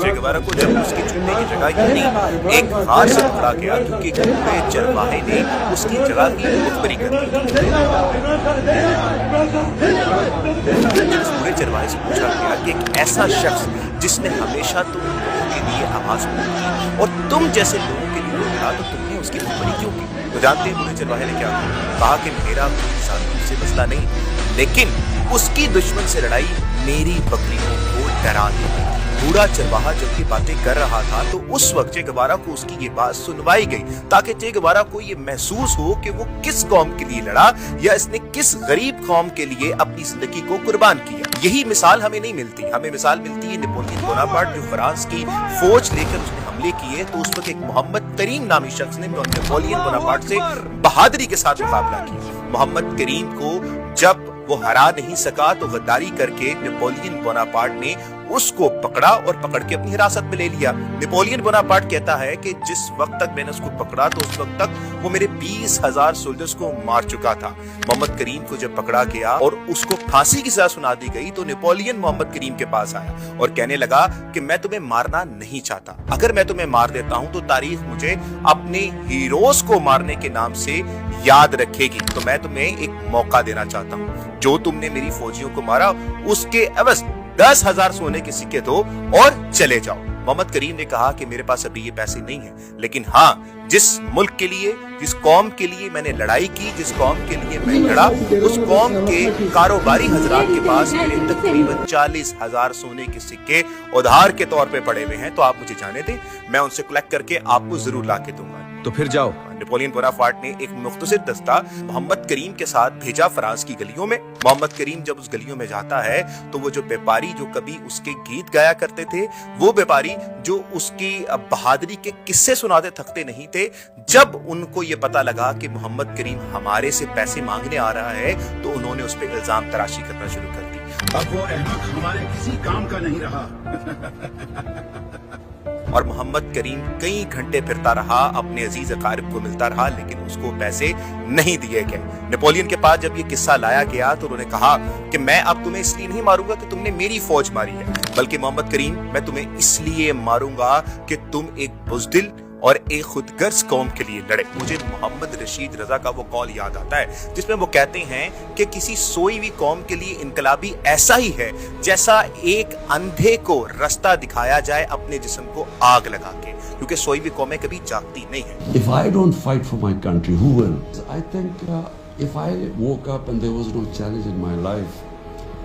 चे गुवेरा को जब उसकी चुनने की जगह यानी एक गार से पकड़ा गया क्योंकि घूमे चरवाहे ने उसकी जगह की मुखबरी कर दी। पूरे चरवाहे से पूछा गया कि एक ऐसा शख्स जिसने हमेशा तुम लोगों के लिए आवाज बुलंद की और तुम जैसे लोगों के लिए लड़ा तो तुमने उसकी मुखबरी क्यों की? तो जानते हैं पूरे चरवाहे ने क्या कहा कि मेरा इंसानों से मसला नहीं, लेकिन उसकी दुश्मन से लड़ाई मेरी बकरियों को डराने में। बूढ़ा चरवाहा जब ये बातें कर रहा था तो उस वक्त चे गुवेरा को उसकी ये बात सुनवाई गई ताकि चे गुवेरा को ये महसूस हो कि वो किस कौम के लिए लड़ा या इसने किस गरीब कौम के लिए अपनी जिंदगी को कुर्बान किया। यही मिसाल हमें नहीं मिलती, हमें मिसाल मिलती है नेपोलियन बोनापार्ट जो फ्रांस की फौज लेकर उसने हमले किए तो उस वक्त एक मोहम्मद करीम नामी शख्स ने नेपोलियन बोनापार्ट से बहादुरी के साथ मुकाबला किया। मोहम्मद करीम को जब वो हरा नहीं सका तो गद्दारी करके नेपोलियन बोनापार्ट ने उसको पकड़ा और पकड़ के अपनी हिरासत में ले लिया। नेपोलियन बोनापार्ट कहता है कि जिस वक्त तक मैंने उसको पकड़ा तो उस वक्त तक वो मेरे 20,000 सोल्जर्स को मार चुका था। मोहम्मद करीम को जब पकड़ा गया और उसको फांसी की सजा सुना दी गई तो नेपोलियन मोहम्मद करीम के पास आया और कहने लगा कि मैं तुम्हें मारना नहीं चाहता, अगर मैं तुम्हें मार देता हूं तो तारीख मुझे अपने हीरोज को मारने के नाम से याद रखेगी, तो मैं तुम्हें एक मौका देना चाहता हूं। जो तुमने मेरी फौजियों को मारा उसके एवज 10,000 सोने के सिक्के दो और चले जाओ। मोहम्मद करीम ने कहा कि मेरे पास अभी ये पैसे नहीं हैं, लेकिन हाँ, जिस मुल्क के लिए, जिस कौम के लिए मैंने लड़ाई की, जिस कौम के लिए मैं लड़ा, उस कौम के कारोबारी हजरात के पास मेरे तकरीबन 40,000 सोने के सिक्के उधार के तौर पे पड़े हुए हैं, तो आप मुझे जाने दें, मैं उनसे कलेक्ट करके आपको जरूर ला के दूंगा। तो फिर जाओ। नेपोलियन बोनापार्ट ने एक मुख्तसर दस्ता मोहम्मद करीम के साथ भेजा फ्रांस की गलियों में। मोहम्मद करीम जब उस गलियों में जाता है तो वो जो व्यापारी जो कभी उसके गीत गाया करते थे, वो व्यापारी जो उसकी बहादुरी के किस्से सुनाते थकते नहीं थे, जब उनको ये पता लगा कि मोहम्मद करीम हमारे से पैसे मांगने आ रहा है तो उन्होंने उस पर इल्जाम तराशी करना शुरू कर दी। अब वो अहमक हमारे किसी काम का नहीं रहा। और मोहम्मद करीम कई घंटे फिरता रहा, अपने अजीज अकारिब को मिलता रहा, लेकिन उसको पैसे नहीं दिए गए। नेपोलियन के पास जब ये किस्सा लाया गया तो उन्होंने कहा कि मैं अब तुम्हें इसलिए नहीं मारूंगा कि तुमने मेरी फौज मारी है, बल्कि मोहम्मद करीम मैं तुम्हें इसलिए मारूंगा कि तुम एक बुज़दिल और एक खुदगर्ज कौम के लिए लड़े। मुझे मोहम्मद रशीद रजा का वो कॉल याद आता है जिसमें वो कहते हैं कि किसी सोई हुई कौम के लिए इनकलाबी ऐसा ही है जैसा एक अंधे को रास्ता दिखाया जाए अपने जिस्म को आग लगा के, क्योंकि सोई हुई कौमें कभी जागती नहीं है। If I don't fight for my country, who will? I think if I woke up and there was no challenge in my life,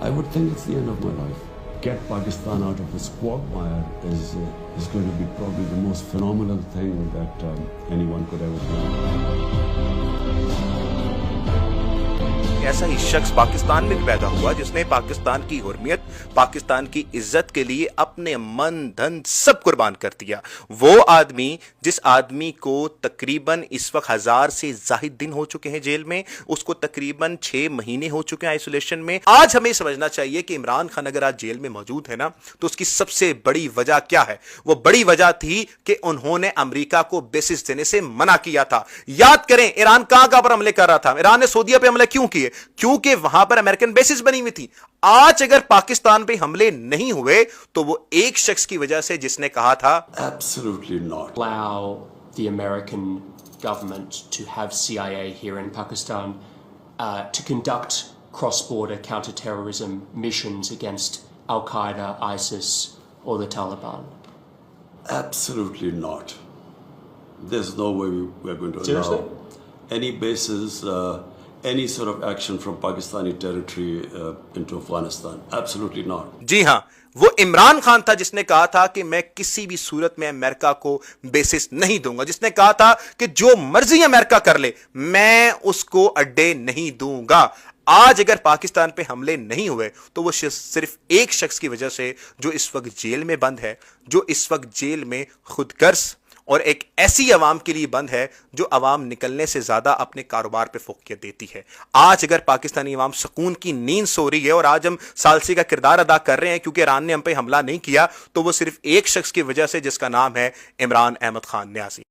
I would think it's the end of my life. Get Pakistan out of its quagmire is going to be probably the most phenomenal thing that anyone could ever do. ऐसा ही शख्स पाकिस्तान में भी पैदा हुआ जिसने पाकिस्तान की हुर्मियत, पाकिस्तान की इज्जत के लिए अपने मन धन सब कुर्बान कर दिया। वो आदमी जिस आदमी को तकरीबन इस वक्त 1000 से ज़ाहिद दिन हो चुके हैं जेल में, उसको तकरीबन 6 महीने हो चुके हैं आइसोलेशन में। आज हमें समझना चाहिए कि इमरान खान अगर आज जेल में मौजूद है ना तो उसकी सबसे बड़ी वजह क्या है? वो बड़ी वजह थी कि उन्होंने अमेरिका को बेसिस देने से मना किया था। याद करें ईरान कहां पर हमले कर रहा था? ईरान ने सऊदीया पे हमले क्यों किए? क्योंकि वहां पर अमेरिकन बेसिस बनी हुई थी। आज अगर पाकिस्तान पे हमले नहीं हुए तो वो एक शख्स की वजह से जिसने कहा था Absolutely not. Allow the American government to have CIA here in Pakistan to conduct cross-border counter-terrorism missions against Al-Qaeda, ISIS or the Taliban? Absolutely not. There's no way we're going to Seriously? allow any bases, any sort of action from Pakistani territory into Afghanistan. Absolutely not. जी हां, वो इमरान खान था जिसने कहा था कि मैं किसी भी सूरत में अमेरिका को बेसिस नहीं दूंगा, जिसने कहा था कि जो मर्जी अमेरिका कर ले मैं उसको अड्डे नहीं दूंगा। आज अगर पाकिस्तान पे हमले नहीं हुए तो वो सिर्फ एक शख्स की वजह से जो इस वक्त जेल में बंद है, जो इस वक्त जेल में खुदगर्ज और एक ऐसी अवाम के लिए बंद है जो अवाम निकलने से ज्यादा अपने कारोबार पे फोकियत देती है। आज अगर पाकिस्तानी अवाम सुकून की नींद सो रही है और आज हम सालसी का किरदार अदा कर रहे हैं क्योंकि ईरान ने हम पे हमला नहीं किया, तो वो सिर्फ एक शख्स की वजह से जिसका नाम है इमरान अहमद खान न्यासी।